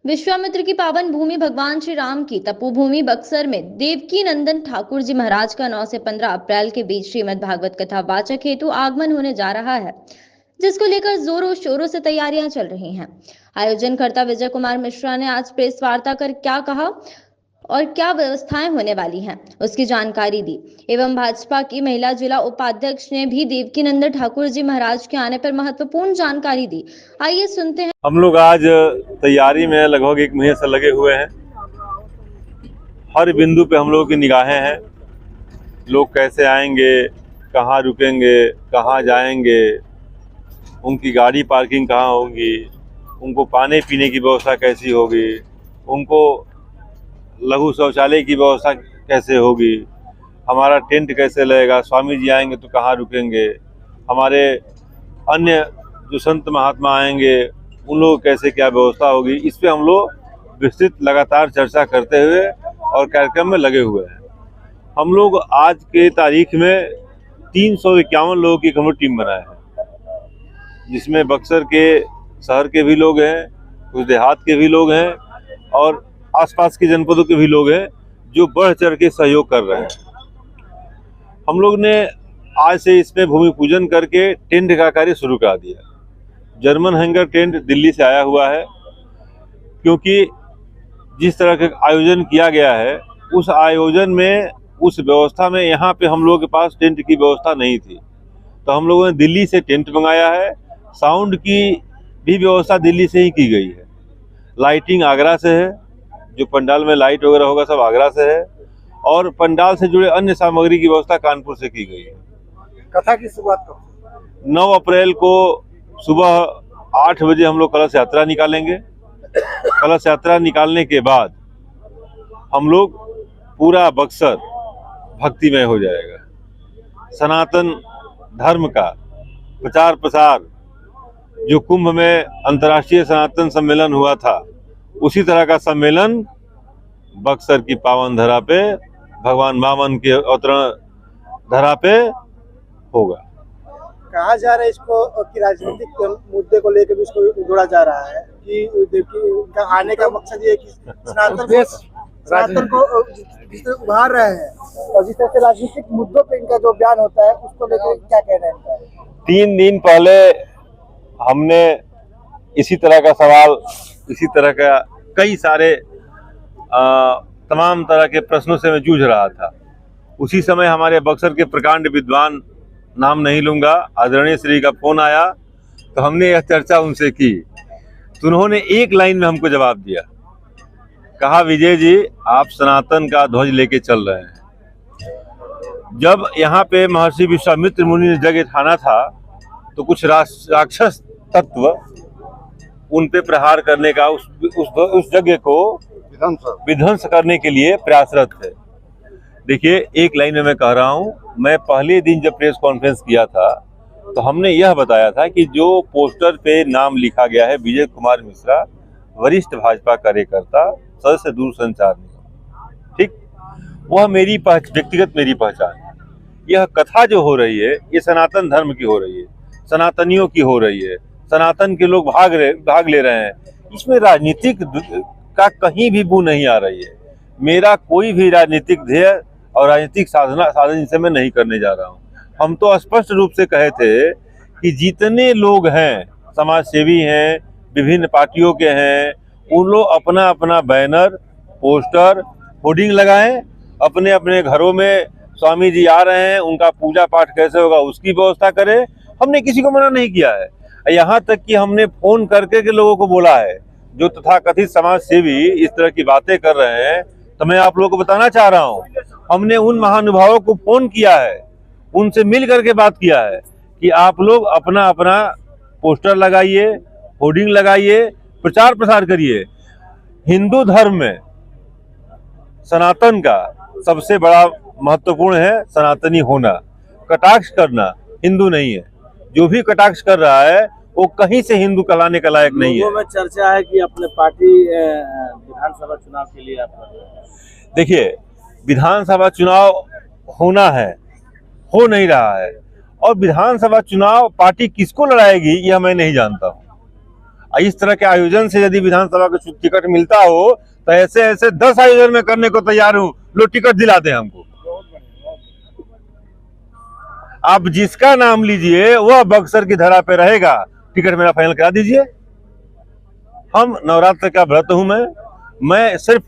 विश्वामित्र की पावन भूमि भगवान श्री राम की तपोभूमि बक्सर में देवकी नंदन ठाकुर जी महाराज का 9 से 15 अप्रैल के बीच श्रीमद् भागवत कथा वाचक हेतु आगमन होने जा रहा है, जिसको लेकर जोरों शोरों से तैयारियां चल रही हैं। आयोजनकर्ता विजय कुमार मिश्रा ने आज प्रेस वार्ता कर क्या कहा और क्या व्यवस्थाएं होने वाली हैं, उसकी जानकारी दी। एवं भाजपा की महिला जिला उपाध्यक्ष ने भी देवकी नंदन ठाकुर जी महाराज के आने पर महत्वपूर्ण जानकारी दी। आइए सुनते हैं। हम लोग आज तैयारी में लगभग 1 महीने से लगे हुए हैं। हर बिंदु पे हम लोगों की निगाहें हैं। लोग कैसे आएंगे, कहाँ रुकेंगे, कहाँ जाएंगे, उनकी गाड़ी पार्किंग कहाँ होगी, उनको पानी पीने की व्यवस्था कैसी होगी, उनको लघु शौचालय की व्यवस्था कैसे होगी, हमारा टेंट कैसे लगेगा, स्वामी जी आएंगे तो कहाँ रुकेंगे, हमारे अन्य जो संत महात्मा आएंगे उन लोगों कैसे क्या व्यवस्था होगी, इस पे हम लोग विस्तृत लगातार चर्चा करते हुए और कार्यक्रम में लगे हुए हैं। हम लोग आज के तारीख में 351 लोगों की हम लोग टीम बनाए हैं, जिसमें बक्सर के शहर के भी लोग हैं, कुछ देहात के भी लोग हैं और आसपास के जनपदों के भी लोग हैं जो बढ़ चढ़ के सहयोग कर रहे हैं। हम लोग ने आज से इसमें भूमि पूजन करके टेंट का कार्य शुरू करा दिया। जर्मन हैंगर टेंट दिल्ली से आया हुआ है, क्योंकि जिस तरह का आयोजन किया गया है उस आयोजन में, उस व्यवस्था में यहाँ पे हम लोगों के पास टेंट की व्यवस्था नहीं थी, तो हम लोगों ने दिल्ली से टेंट मंगाया है। साउंड की भी व्यवस्था दिल्ली से ही की गई है। लाइटिंग आगरा से है, जो पंडाल में लाइट वगैरह होगा सब आगरा से है, और पंडाल से जुड़े अन्य सामग्री की व्यवस्था कानपुर से की गई है। कथा की शुरुआत कब? 9 अप्रैल को सुबह 8 बजे हम लोग कलश यात्रा निकालेंगे। कलश यात्रा निकालने के बाद हम लोग पूरा बक्सर भक्तिमय हो जाएगा। सनातन धर्म का प्रचार प्रसार, जो कुंभ में अंतर्राष्ट्रीय सनातन सम्मेलन हुआ था, उसी तरह का सम्मेलन बक्सर की पावन धरा पे, भगवान वामन के अवतरण धरा पे होगा। कहा जा रहा है इसको कि राजनीतिक मुद्दे को लेकर भी इसको जोड़ा जा रहा है कि देखिए उनका आने का मकसद ये है कि सनातन को जिस तरह उभार रहे हैं और जिस तरह से राजनीतिक मुद्दों पे इनका जो बयान होता है उसको लेकर क्या कहना है? 3 दिन पहले हमने इसी तरह का सवाल, इसी तरह का कई सारे तमाम तरह के प्रश्नों से मैं जूझ रहा था। उसी समय हमारे बक्सर के प्रकांड विद्वान, नाम नहीं लूंगा, आदरणीय श्री का फोन आया, तो हमने यह चर्चा उनसे की, तो उन्होंने एक लाइन में हमको जवाब दिया। कहा, विजय जी आप सनातन का ध्वज लेके चल रहे हैं। जब यहाँ पे महर्षि विश्वामित्र मुनि ने यज्ञ ठाना था तो कुछ राक्षस तत्व उन पे प्रहार करने का, उस यज्ञ को विध्वंस करने के लिए प्रयासरत थे। देखिए, एक लाइन में मैं कह रहा हूँ, मैं पहले दिन जब प्रेस कॉन्फ्रेंस किया था तो हमने यह बताया था कि जो पोस्टर पे नाम लिखा गया है विजय कुमार मिश्रा, वरिष्ठ भाजपा कार्यकर्ता, सदस्य दूरसंचार निगम, ठीक, वह मेरी व्यक्तिगत मेरी पहचान है। यह कथा जो हो रही है ये सनातन धर्म की हो रही है, सनातनियों की हो रही है, सनातन के लोग भाग ले रहे हैं। इसमें राजनीतिक का कहीं भी बू नहीं आ रही है। मेरा कोई भी राजनीतिक ध्येय और राजनीतिक साधन इनसे मैं नहीं करने जा रहा हूँ। हम तो स्पष्ट रूप से कहे थे कि जितने लोग हैं, समाज सेवी हैं, विभिन्न पार्टियों के हैं, उन लोग अपना अपना बैनर, पोस्टर, होर्डिंग लगाएं, अपने अपने घरों में स्वामी जी आ रहे हैं, उनका पूजा पाठ कैसे होगा उसकी व्यवस्था करें। हमने किसी को मना नहीं किया है। यहाँ तक कि हमने फोन करके के लोगों को बोला है, जो तथाकथित समाज सेवी इस तरह की बातें कर रहे हैं, तो मैं आप लोगों को बताना चाह रहा हूँ, हमने उन महानुभावों को फोन किया है, उनसे मिल करके बात किया है कि आप लोग अपना अपना पोस्टर लगाइए, होर्डिंग लगाइए, प्रचार प्रसार करिए। हिंदू धर्म में सनातन का सबसे बड़ा महत्वपूर्ण है सनातनी होना। कटाक्ष करना हिंदू नहीं है। जो भी कटाक्ष कर रहा है वो कहीं से हिंदू कहलाने का लायक नहीं है। लोगों में चर्चा है कि अपने पार्टी विधानसभा चुनाव के लिए आप, देखिए, विधानसभा चुनाव होना है, हो नहीं रहा है, और विधानसभा चुनाव पार्टी किसको लड़ाएगी यह मैं नहीं जानता हूँ। इस तरह के आयोजन से यदि विधानसभा का टिकट मिलता हो तो ऐसे ऐसे 10 आयोजन में करने को तैयार हूँ, लोग टिकट दिलाते हैं हमको। आप जिसका नाम लीजिए वह बक्सर की धरा पे रहेगा, टिकट मेरा फाइनल करा दीजिए। हम नवरात्र का व्रत हूं, मैं सिर्फ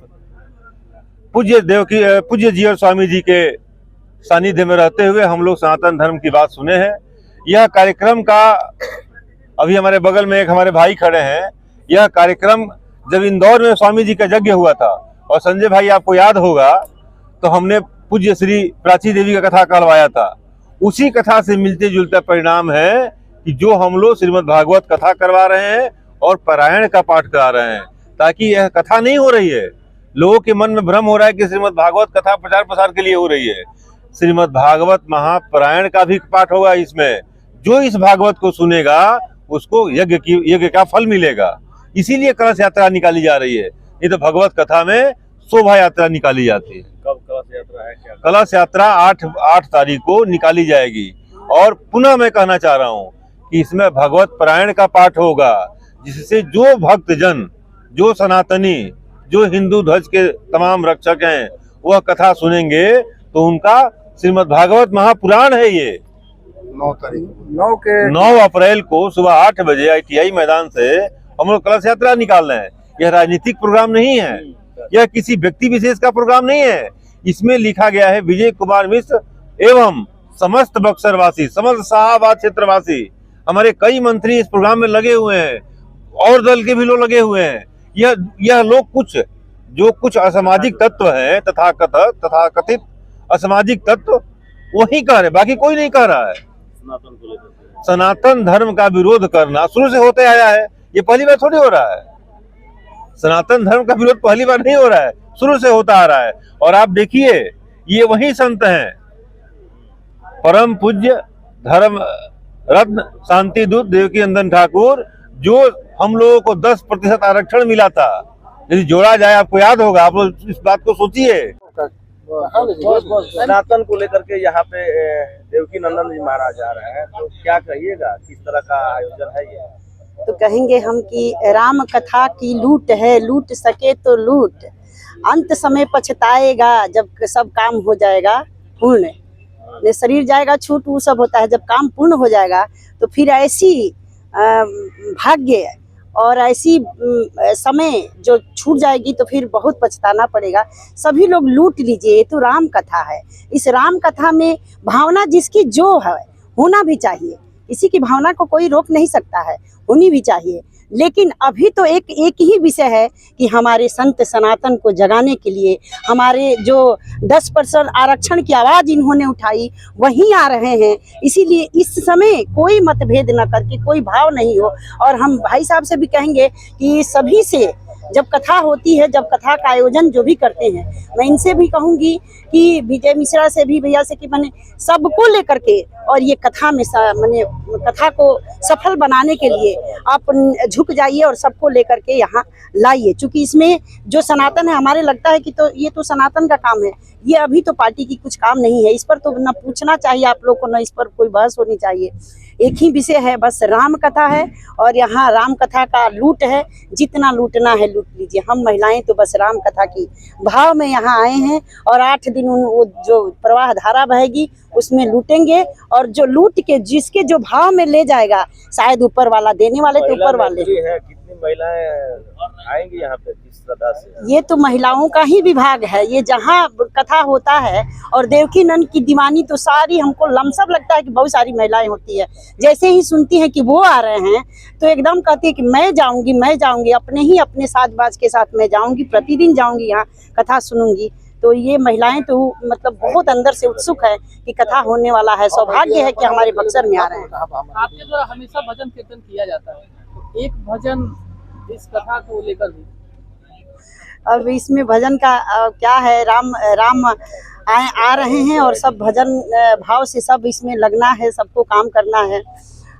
पूज्य जी और स्वामी जी के सानिध्य में रहते हुए हम लोग सनातन धर्म की बात सुने हैं। यह कार्यक्रम का अभी हमारे बगल में एक हमारे भाई खड़े हैं, यह कार्यक्रम जब इंदौर में स्वामी जी का यज्ञ हुआ था, और संजय भाई आपको याद होगा, तो हमने पूज्य श्री प्राची देवी का कथा कहलवाया था। उसी कथा से मिलते जुलता परिणाम है कि जो हम लोग श्रीमद् भागवत कथा करवा रहे हैं और पारायण का पाठ करा रहे हैं, ताकि यह कथा नहीं हो रही है। लोगों के मन में भ्रम हो रहा है कि श्रीमद् भागवत कथा प्रचार प्रसार के लिए हो रही है। श्रीमद् भागवत महापारायण का भी पाठ होगा इसमें। जो इस भागवत को सुनेगा उसको यज्ञ का फल मिलेगा। इसीलिए कलश यात्रा निकाली जा रही है। नहीं तो भगवत कथा में शोभा यात्रा निकाली जाती है। कब कलश यात्रा है? क्या कलश यात्रा 8 तारीख को निकाली जाएगी। और पुनः मैं कहना चाह रहा हूँ कि इसमें भगवत पारायण का पाठ होगा, जिससे जो भक्तजन, जो सनातनी, जो हिंदू ध्वज के तमाम रक्षक हैं, वह कथा सुनेंगे तो उनका श्रीमद् भागवत महापुराण है। ये 9 अप्रैल को सुबह 8 बजे ITI मैदान से हम लोग कलश यात्रा निकाल रहे हैं। यह राजनीतिक प्रोग्राम नहीं है, यह किसी व्यक्ति विशेष का प्रोग्राम नहीं है। इसमें लिखा गया है विजय कुमार मिश्र एवं समस्त बक्सरवासी, समस्त शाहाबाद क्षेत्रवासी, हमारे कई मंत्री इस प्रोग्राम में लगे हुए हैं और दल के भी लोग लगे हुए हैं। यह लोग जो कुछ असामाजिक तत्व है, तथाकथित असामाजिक तत्व, वही कह रहे, बाकी कोई नहीं कह रहा है। सनातन धर्म का विरोध करना शुरू से होते आया है, ये पहली बार थोड़ी हो रहा है। सनातन धर्म का विरोध पहली बार नहीं हो रहा है, शुरू से होता आ रहा है। और आप देखिए, ये वही संत हैं, परम पूज्य धर्म रत्न शांति दूत देवकी नंदन ठाकुर, जो हम लोगों को 10% आरक्षण मिला था। यदि जोड़ा जाए, आपको याद होगा, आप लोग इस बात को सोचिए। सनातन को लेकर के यहाँ पे देवकी नंदन जी महाराज आ रहे हैं, तो क्या कहिएगा, किस तरह का आयोजन है ये? तो कहेंगे हम कि राम कथा की लूट है, लूट सके तो लूट, अंत समय पछताएगा जब सब काम हो जाएगा पूर्ण। शरीर जाएगा छूट, वो सब होता है। जब काम पूर्ण हो जाएगा तो फिर ऐसी भाग्य और ऐसी समय जो छूट जाएगी तो फिर बहुत पछताना पड़ेगा। सभी लोग लूट लीजिए, ये तो राम कथा है। इस राम कथा में भावना जिसकी जो है होना भी चाहिए, इसी की भावना को कोई रोक नहीं सकता है, होनी भी चाहिए। लेकिन अभी तो एक ही विषय है कि हमारे संत सनातन को जगाने के लिए हमारे जो 10% आरक्षण की आवाज़ इन्होंने उठाई, वहीं आ रहे हैं। इसीलिए इस समय कोई मतभेद न करके, कोई भाव नहीं हो। और हम भाई साहब से भी कहेंगे कि सभी से जब कथा होती है, जब कथा का आयोजन जो भी करते हैं, मैं इनसे भी कहूँगी कि विजय मिश्रा से भी, भैया से, कि मैंने सबको लेकर के और ये कथा में मैंने कथा को सफल बनाने के लिए आप झुक जाइए और सबको लेकर के यहाँ लाइए। चूँकि इसमें जो सनातन है, हमारे लगता है कि तो ये तो सनातन का काम है, ये अभी तो पार्टी की कुछ काम नहीं है। इस पर तो न पूछना चाहिए आप लोग को, न इस पर कोई बहस होनी चाहिए। एक ही विषय है, बस राम कथा है, और यहाँ राम कथा का लूट है। जितना लूटना है लूट लीजिए। हम महिलाएं तो बस राम कथा की भाव में यहाँ आए हैं, और 8 दिन वो जो प्रवाह धारा बहेगी उसमें लूटेंगे। और जो लूट के जिसके जो भाव में ले जाएगा, शायद ऊपर वाला, देने वाले तो ऊपर वाले। कितनी महिलाएं आएंगी यहाँ पे, किस श्रद्धा से? ये तो महिलाओं का ही विभाग है। ये जहाँ कथा होता है, और देवकी नंद की दीवानी तो सारी, हमको लमसम लगता है कि बहुत सारी महिलाएं होती है। जैसे ही सुनती हैं कि वो आ रहे हैं तो एकदम कहती है कि मैं जाऊंगी, अपने साजबाज के साथ मैं जाऊंगी, प्रतिदिन जाऊंगी, यहाँ कथा सुनूंगी। तो ये महिलाएं तो मतलब बहुत अंदर से उत्सुक है कि कथा होने वाला है। सौभाग्य है कि हमारे बक्सर में आ रहे हैं। आपके द्वारा हमेशा भजन कीर्तन किया जाता है, तो एक भजन इस कथा को लेकर भी। अब इसमें भजन का क्या है, राम आ रहे हैं और सब भजन भाव से सब इसमें लगना है, सबको काम करना है।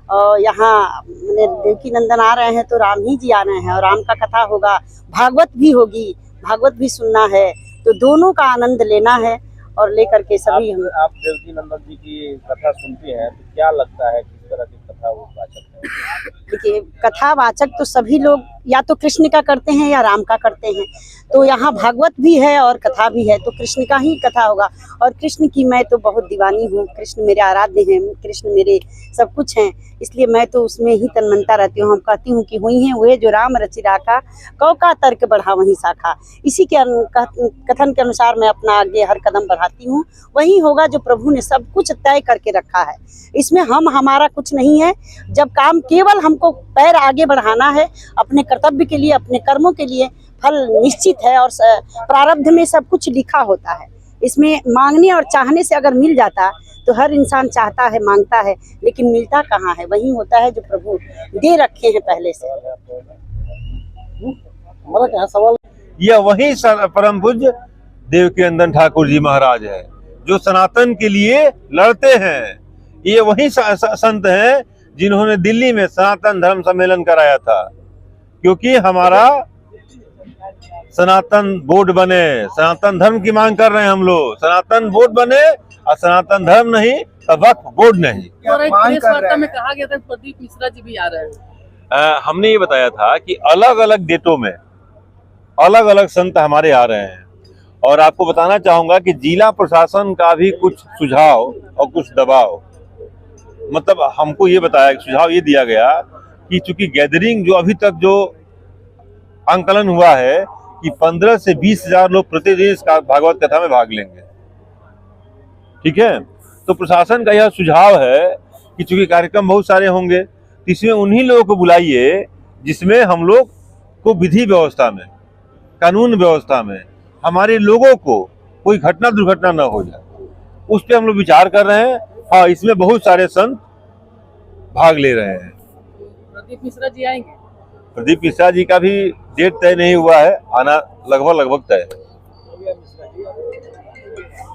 और यहाँ देवकी नंदन आ रहे हैं तो राम ही जी आ रहे हैं, और राम का कथा होगा, भागवत भी होगी, भागवत भी सुनना है। तो दोनों का आनंद लेना है और लेकर के सभी हम। आप देवकी नंदन जी की कथा सुनती हैं तो क्या लगता है किस तरह की कथा वो वाचक है? देखिए, कथावाचक तो सभी लोग या तो कृष्ण का करते हैं या राम का करते हैं, तो यहाँ भागवत भी है और कथा भी है, तो कृष्ण का ही कथा होगा। और कृष्ण की मैं तो बहुत दीवानी हूँ, कृष्ण मेरे आराध्य हैं, कृष्ण मेरे सब कुछ हैं, इसलिए मैं तो उसमें ही तन्मनता रहती हूँ। हम कहती हूँ कि हुई हैं वे जो राम रचि राखा, कौ का तर्क बढ़ा वहीं शाखा। इसी के कथन के अनुसार मैं अपना आगे हर कदम बढ़ाती हूँ, वही होगा जो प्रभु ने सब कुछ तय करके रखा है। इसमें हमारा कुछ नहीं है। जब काम केवल हमको पैर आगे बढ़ाना है अपने कर्तव्य के लिए, अपने कर्मों के लिए, फल निश्चित है और प्रारब्ध में सब कुछ लिखा होता है। इसमें मांगने और चाहने से अगर मिल जाता तो हर इंसान चाहता है, मांगता है, लेकिन मिलता कहाँ है? वही होता है जो प्रभु दे रखे हैं पहले से। हमारा क्या सवाल? यह वही परम पूज्य देवकीनंदन ठाकुर जी महाराज है जो सनातन के लिए लड़ते हैं। ये वही संत हैं जिन्होंने दिल्ली में सनातन धर्म सम्मेलन कराया था, क्योंकि हमारा सनातन बोर्ड बने, सनातन धर्म की मांग कर रहे हैं हम लोग। सनातन बोर्ड बने और सनातन धर्म नहीं तो वक्फ बोर्ड नहीं। और एक प्रेस वार्ता में कहा गया था प्रदीप मिश्रा जी भी आ रहे हैं। हमने ये बताया था कि अलग अलग डेटों में अलग अलग संत हमारे आ रहे हैं, और आपको बताना चाहूंगा कि जिला प्रशासन का भी कुछ सुझाव और कुछ दबाव, मतलब हमको ये बताया, सुझाव ये दिया गया कि चूंकि गैदरिंग जो अभी तक जो आंकलन हुआ है कि 15 से 20 हजार लोग प्रतिदिन इस भागवत कथा में भाग लेंगे, ठीक है। तो प्रशासन का यह सुझाव है कि चूंकि कार्यक्रम बहुत सारे होंगे, इसमें उन्हीं लोगों को बुलाइए जिसमें हम लोग को विधि व्यवस्था में, कानून व्यवस्था में हमारे लोगों को कोई घटना दुर्घटना न हो जाए, उस पर हम लोग विचार कर रहे हैं। हाँ, इसमें बहुत सारे संत भाग ले रहे हैं। प्रदीप मिश्रा जी आएंगे? प्रदीप मिश्रा जी का भी डेट तय नहीं हुआ है, आना लगभग तय है।